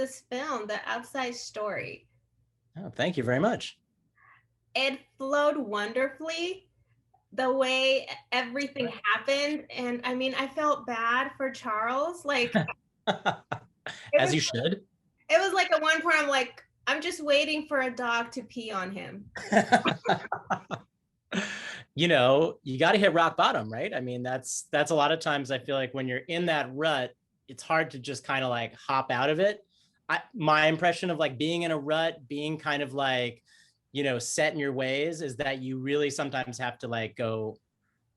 this film, The Outside Story. Oh, thank you very much. It flowed wonderfully the way everything happened. And I mean, I felt bad for Charles. Like it As was you should. it was like at one point I'm like, I'm just waiting for a dog to pee on him. You know, you got to hit rock bottom, right? I mean, that's a lot of times I feel like when you're in that rut, it's hard to just kind of like hop out of it. My impression of like being in a rut, being kind of like, you know, set in your ways is that you really sometimes have to like go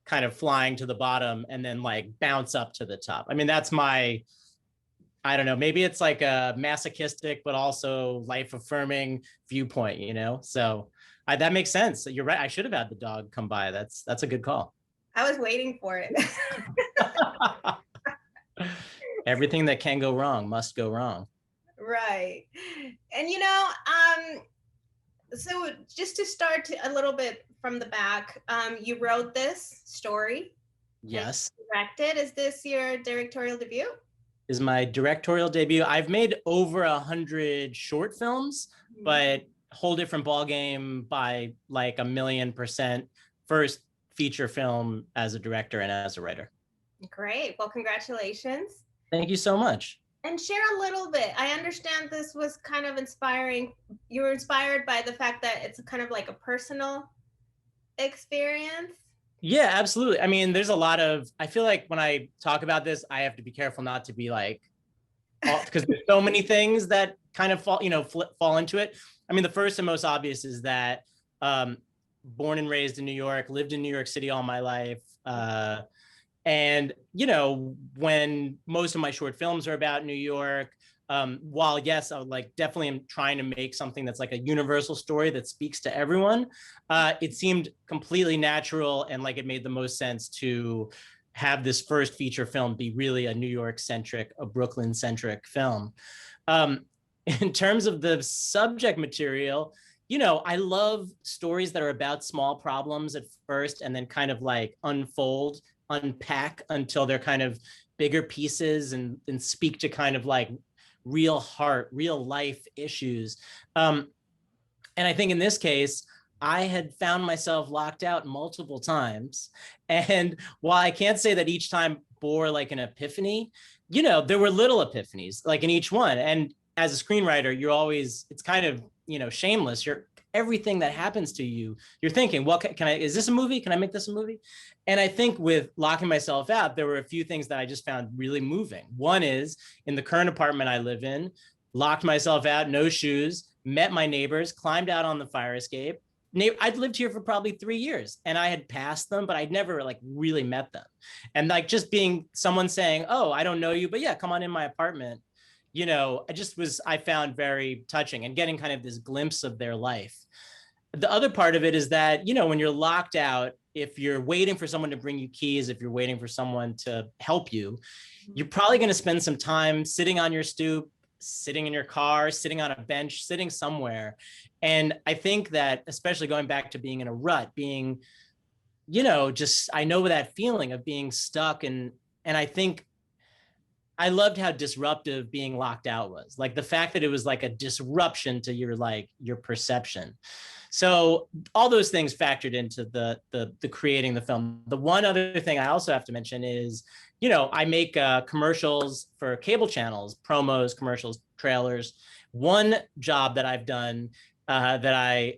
kind of flying to the bottom and then like bounce up to the top. I mean, that's my, I don't know, maybe it's like a masochistic, but also life affirming viewpoint, you know? So that makes sense. You're right. I should have had the dog come by. That's a good call. I was waiting for it. Everything that can go wrong must go wrong. Right. And so just to start a little bit from the back, you wrote this story. Yes. Directed. Is this your directorial debut? Is my directorial debut. I've made over 100 short films, but whole different ball game by like 1,000,000%. First feature film as a director and as a writer. Great. Well, congratulations. Thank you so much. And share a little bit. I understand this was kind of inspiring. You were inspired by the fact that it's kind of like a personal experience. Yeah, absolutely. I mean, there's a lot of, I feel like when I talk about this, I have to be careful not to be like, because there's so many things that kind of fall into it. I mean, the first and most obvious is that born and raised in New York, lived in New York City all my life. And, you know, when most of my short films are about New York, while yes, I would like definitely am trying to make something that's like a universal story that speaks to everyone, it seemed completely natural and like it made the most sense to have this first feature film be really a New York centric, a Brooklyn centric film. In terms of the subject material, you know, I love stories that are about small problems at first and then kind of like unpack until they're kind of bigger pieces and speak to kind of like real heart, real life issues. And I think in this case, I had found myself locked out multiple times. And while I can't say that each time bore like an epiphany, you know, there were little epiphanies like in each one. And as a screenwriter, you're always, it's kind of, you know, shameless. You're everything that happens to you, you're thinking, well, is this a movie? Can I make this a movie? And I think with locking myself out, there were a few things that I just found really moving. One is in the current apartment I live in, locked myself out, no shoes, met my neighbors, climbed out on the fire escape. I'd lived here for probably 3 years and I had passed them, but I'd never like really met them. And like just being someone saying, oh, I don't know you, but yeah, come on in my apartment. You know, I found very touching and getting kind of this glimpse of their life. The other part of it is that, you know, when you're locked out, if you're waiting for someone to bring you keys, if you're waiting for someone to help you, you're probably going to spend some time sitting on your stoop, sitting in your car, sitting on a bench, sitting somewhere. And I think that, especially going back to being in a rut, being, you know, just, I know that feeling of being stuck. And I think I loved how disruptive being locked out was. Like the fact that it was like a disruption to your perception. So all those things factored into the creating the film. The one other thing I also have to mention is, you know, I make commercials for cable channels, promos, commercials, trailers. One job that I've done that I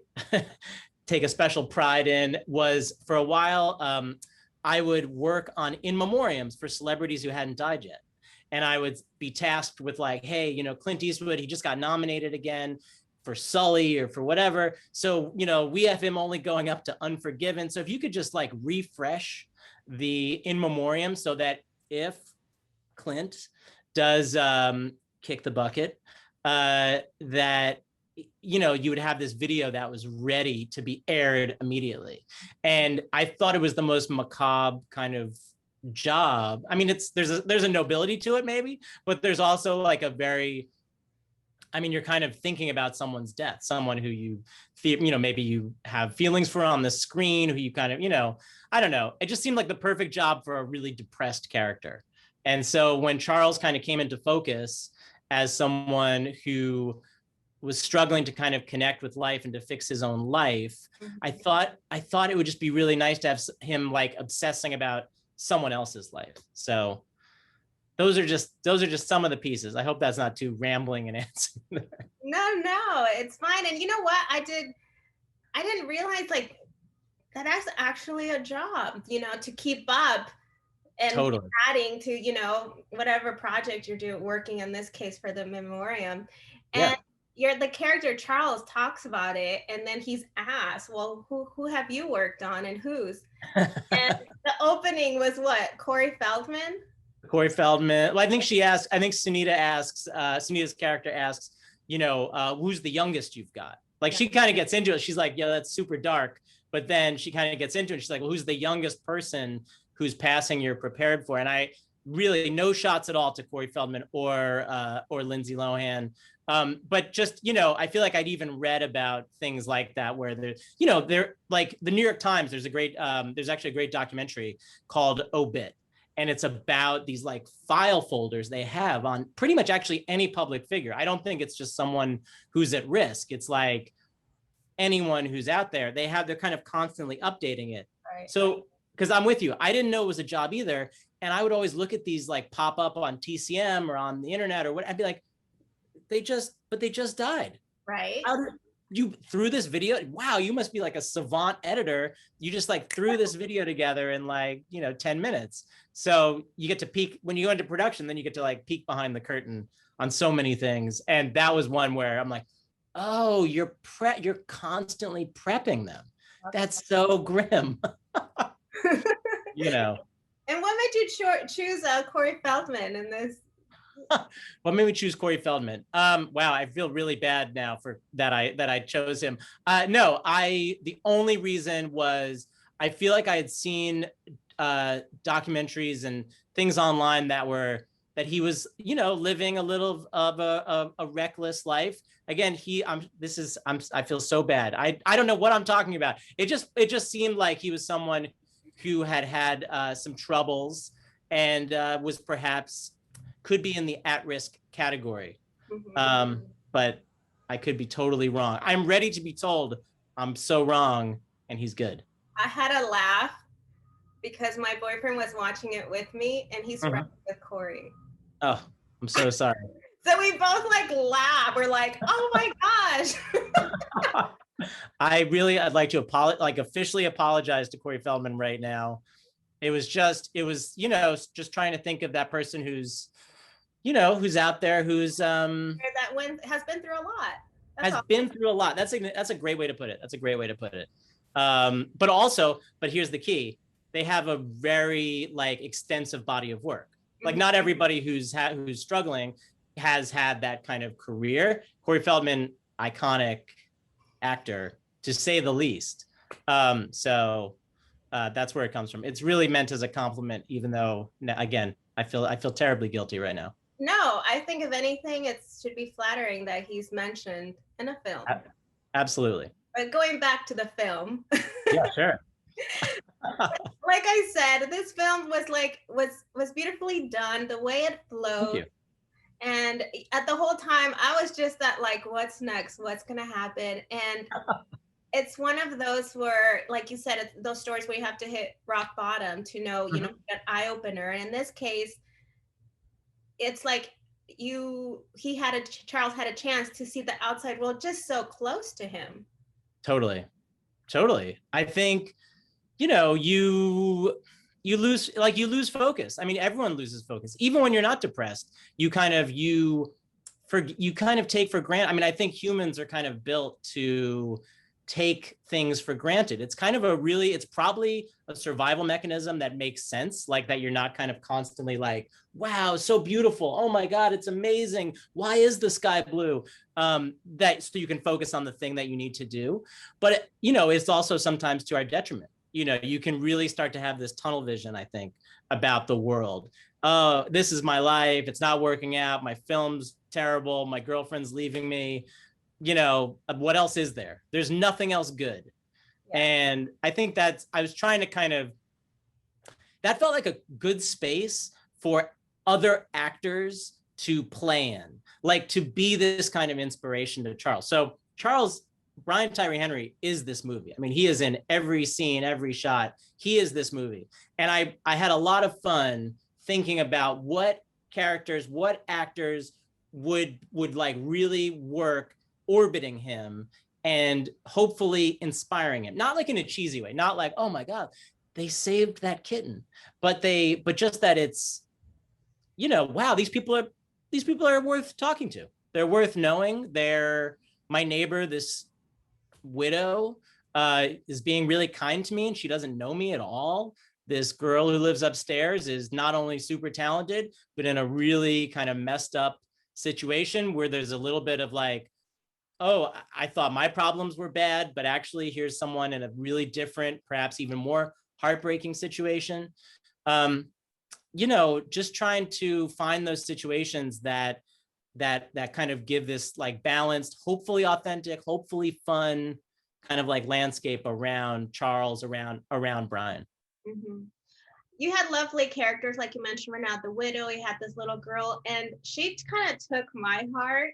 take a special pride in was for a while, I would work on in memoriams for celebrities who hadn't died yet. And I would be tasked with like, hey, you know, Clint Eastwood, he just got nominated again for Sully or for whatever. So, you know, we have him only going up to Unforgiven. So if you could just like refresh the in memoriam so that if Clint does kick the bucket, that, you know, you would have this video that was ready to be aired immediately. And I thought it was the most macabre kind of job. I mean, there's a nobility to it maybe, but there's also like a very, I mean, you're kind of thinking about someone's death, someone who you know, maybe you have feelings for on the screen, who you kind of, you know, I don't know. It just seemed like the perfect job for a really depressed character. And so when Charles kind of came into focus as someone who was struggling to kind of connect with life and to fix his own life. I thought it would just be really nice to have him like obsessing about someone else's life. So those are just some of the pieces. I hope that's not too rambling an answer. No, it's fine. And you know what? I didn't realize like that's actually a job, to keep up and Totally. adding to, whatever project you're working in this case for the memoriam. And the character Charles talks about it, and then he's asked, well, who have you worked on and whose? And the opening was what? Corey Feldman? Corey Feldman. Well, I think Sunita asks, Sunita's character asks, who's the youngest you've got? Like she kind of gets into it. She's like, yeah, that's super dark. But then she kind of gets into it. She's like, well, who's the youngest person whose passing you're prepared for? And I really no shots at all to Corey Feldman or Lindsay Lohan. But just, I feel like I'd even read about things like that where they're like the New York Times, there's actually a great documentary called Obit. And it's about these like file folders they have on pretty much actually any public figure. I don't think it's just someone who's at risk. It's like anyone who's out there, they're kind of constantly updating it. Right. So, because I'm with you, I didn't know it was a job either. And I would always look at these like pop up on TCM or on the internet or what. I'd be like, they just died. Right. How did you threw this video? Wow, you must be like a savant editor. You just like threw this video together in like, 10 minutes. So you get to peek when you go into production, then you get to like peek behind the curtain on so many things. And that was one where I'm like, oh, you're constantly prepping them. That's so grim. And what made you choose Corey Feldman in this? What made me choose Corey Feldman? Wow, I feel really bad now for that I chose him. No, the only reason was I feel like I had seen documentaries and things online that he was, living a little of a reckless life. Again, I feel so bad. I don't know what I'm talking about. It just seemed like he was someone who had some troubles and was perhaps could be in the at-risk category. But I could be totally wrong. I'm ready to be told I'm so wrong and he's good. I had a laugh because my boyfriend was watching it with me and he's friends with Corey. Oh, I'm so sorry. So we both like laugh. We're like, oh my gosh. I'd like to officially apologize to Corey Feldman right now. It was just trying to think of that person who's out there, who's has been through a lot. Been through a lot. That's a great way to put it. But here's the key. They have a very like extensive body of work. Like not everybody who's struggling has had that kind of career. Corey Feldman, iconic actor to say the least. So that's where it comes from. It's really meant as a compliment, even though again, I feel terribly guilty right now. No, I think if anything, it should be flattering that he's mentioned in a film. Absolutely. But going back to the film. Yeah, sure. Like I said, this film was beautifully done. The way it flowed. Thank you. And at the whole time, I was just that like, what's next? What's gonna happen? And it's one of those where, like you said, it's those stories where you have to hit rock bottom to know, an eye opener. And in this case, it's like Charles had a chance to see the outside world just so close to him. Totally. I think, you lose focus. I mean, everyone loses focus, even when you're not depressed. You kind of take for granted. I mean, I think humans are kind of built to take things for granted. It's kind of it's probably a survival mechanism that makes sense, like that you're not kind of constantly like, wow, so beautiful. Oh my God, it's amazing. Why is the sky blue? That so you can focus on the thing that you need to do. But, it's also sometimes to our detriment. You can really start to have this tunnel vision, I think, about the world. Oh, this is my life. It's not working out. My film's terrible. My girlfriend's leaving me. What else is there? There's nothing else good. Yeah. And I think I was trying to that felt like a good space for other actors to play in, like to be this kind of inspiration to Charles. So Charles, Brian Tyree Henry is this movie. I mean, he is in every scene, every shot. He is this movie. And I had a lot of fun thinking about what characters, what actors would like really work orbiting him and hopefully inspiring him. Not like in a cheesy way, not like, oh my God, they saved that kitten, but just that it's, you know, wow, these people are worth talking to. They're worth knowing. They're my neighbor, this widow, is being really kind to me, and she doesn't know me at all. This girl who lives upstairs is not only super talented, but in a really kind of messed up situation where there's a little bit of like, oh, I thought my problems were bad, but actually here's someone in a really different, perhaps even more heartbreaking situation. You know, just trying to find those situations that kind of give this like balanced, hopefully authentic, hopefully fun kind of like landscape around Charles, around Brian. Mm-hmm. You had lovely characters, like you mentioned, Renata, the widow. You had this little girl, and she kind of took my heart.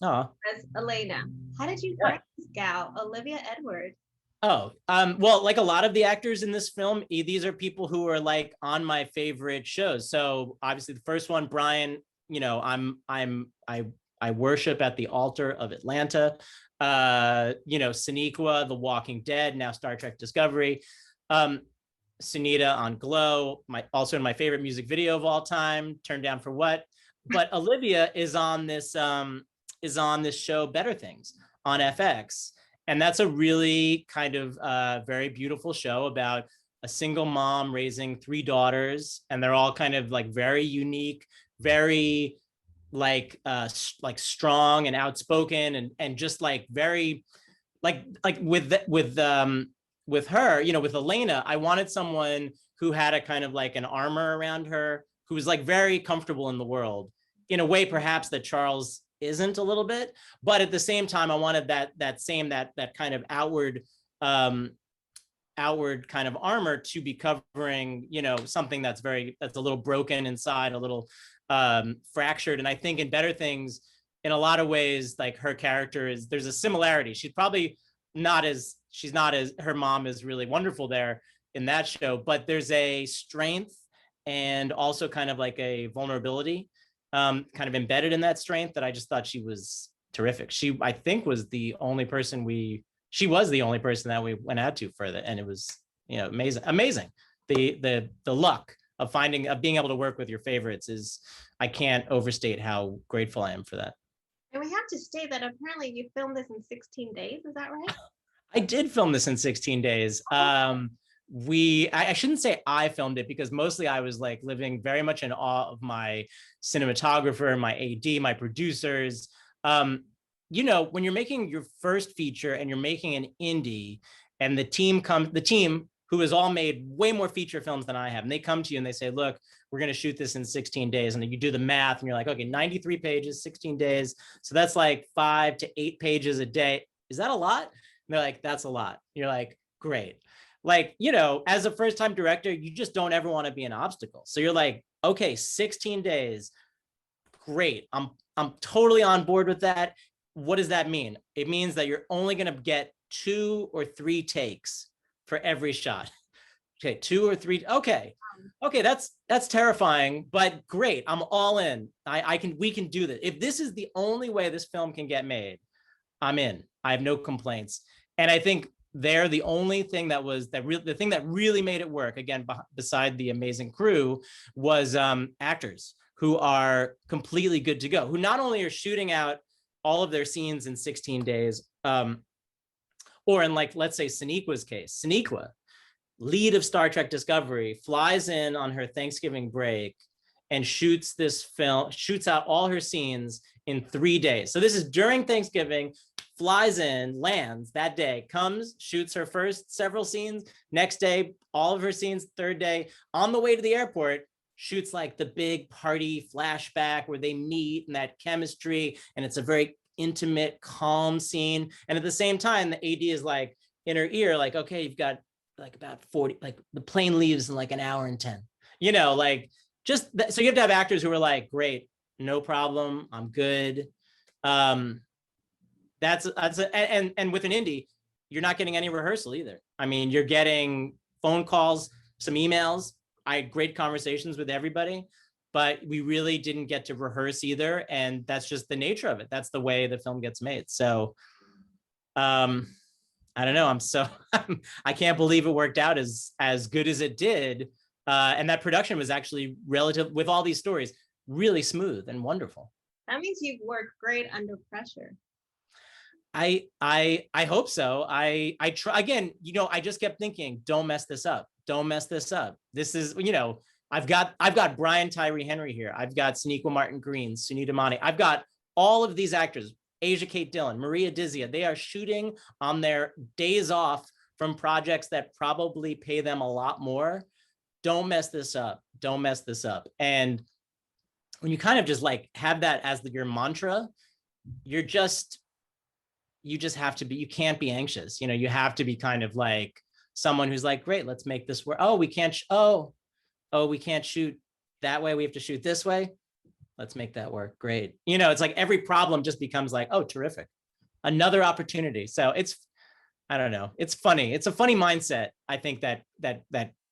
Oh, as Elena. How did you find this gal, Olivia Edward? Oh, well, like a lot of the actors in this film, these are people who are like on my favorite shows. So obviously the first one, Brian, you know, I worship at the altar of Atlanta. You know, Sonequa, The Walking Dead, now Star Trek Discovery. Sunita on Glow, also in my favorite music video of all time, Turned Down for What. But Olivia is on this show, Better Things, on FX. And that's a really kind of very beautiful show about a single mom raising 3 daughters, and they're all kind of like very unique, very like strong and outspoken, and just like very like with her, you know, with Elena, I wanted someone who had a kind of like an armor around her, who was like very comfortable in the world in a way perhaps that Charles isn't a little bit, but at the same time, I wanted that kind of outward kind of armor to be covering, you know, something that's a little broken inside, a little fractured. And I think in Better Things, in a lot of ways, like her character there's a similarity. She's not as her mom is really wonderful there in that show, but there's a strength and also kind of like a vulnerability kind of embedded in that strength that I just thought she was terrific. I think was the only person that we went out to for that. And it was, you know, amazing. The luck of being able to work with your favorites I can't overstate how grateful I am for that. And we have to state that apparently you filmed this in 16 days. Is that right? I did film this in 16 days. I shouldn't say I filmed it, because mostly I was like living very much in awe of my cinematographer, my AD, my producers. You know, when you're making your first feature and you're making an indie, and the team who has all made way more feature films than I have, and they come to you and they say, look, we're going to shoot this in 16 days. And then you do the math and you're like, okay, 93 pages, 16 days. So that's like 5 to 8 pages a day. Is that a lot? And they're like, that's a lot. You're like, great. Like, you know, as a first-time director, you just don't ever want to be an obstacle. So you're like, okay, 16 days. Great. I'm totally on board with that. What does that mean? It means that you're only going to get 2 or 3 takes for every shot. Okay, 2 or 3. Okay, that's terrifying, but great. I'm all in. We can do this. If this is the only way this film can get made, I'm in. I have no complaints. And I think the only thing the thing that really made it work, again, beside the amazing crew, was actors who are completely good to go, who not only are shooting out all of their scenes in 16 days, or in, like, let's say Sonequa's case, Sonequa, lead of Star Trek Discovery, flies in on her Thanksgiving break and shoots out all her scenes in 3 days. So this is during Thanksgiving, flies in, lands that day, comes, shoots her first several scenes, next day, all of her scenes, third day, on the way to the airport, shoots like the big party flashback where they meet and that chemistry, and it's a very intimate, calm scene. And at the same time, the AD is like in her ear, like, okay, you've got like about 40, like the plane leaves in like an hour and 10, you know, like so you have to have actors who are like, great, no problem. I'm good. And with an indie, you're not getting any rehearsal either. I mean, you're getting phone calls, some emails. I had great conversations with everybody, but we really didn't get to rehearse either. And that's just the nature of it. That's the way the film gets made. So I don't know. I can't believe it worked out as good as it did. And that production was actually relative with all these stories, really smooth and wonderful. That means you've worked great under pressure. I hope so. I try again, I just kept thinking, don't mess this up. Don't mess this up. This is, I've got Brian Tyree Henry here. I've got Sonequa Martin Green, Sunita Mani. I've got all of these actors, Asia Kate Dillon, Maria Dizia. They are shooting on their days off from projects that probably pay them a lot more. Don't mess this up. Don't mess this up. And when you kind of just like have that as your mantra, you just have to be, you can't be anxious. You have to be kind of like someone who's like, great, let's make this work. Oh, we can't, we can't shoot that way. We have to shoot this way. Let's make that work. Great. It's like every problem just becomes like, oh, terrific. Another opportunity. So I don't know. It's funny. It's a funny mindset. I think that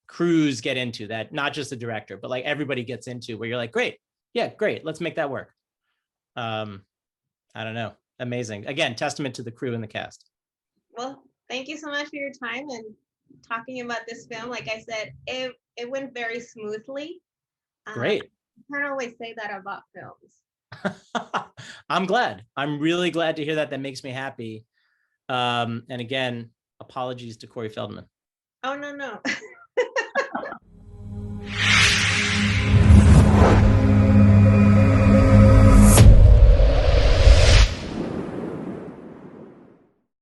crews get into, that not just the director, but like everybody gets into, where you're like, great. Yeah, great. Let's make that work. I don't know. Amazing. Again, testament to the crew and the cast. Well, thank you so much for your time and talking about this film. Like I said, it went very smoothly. Great. I can't always say that about films. I'm glad. I'm really glad to hear that. That makes me happy. And again, apologies to Corey Feldman. Oh, no.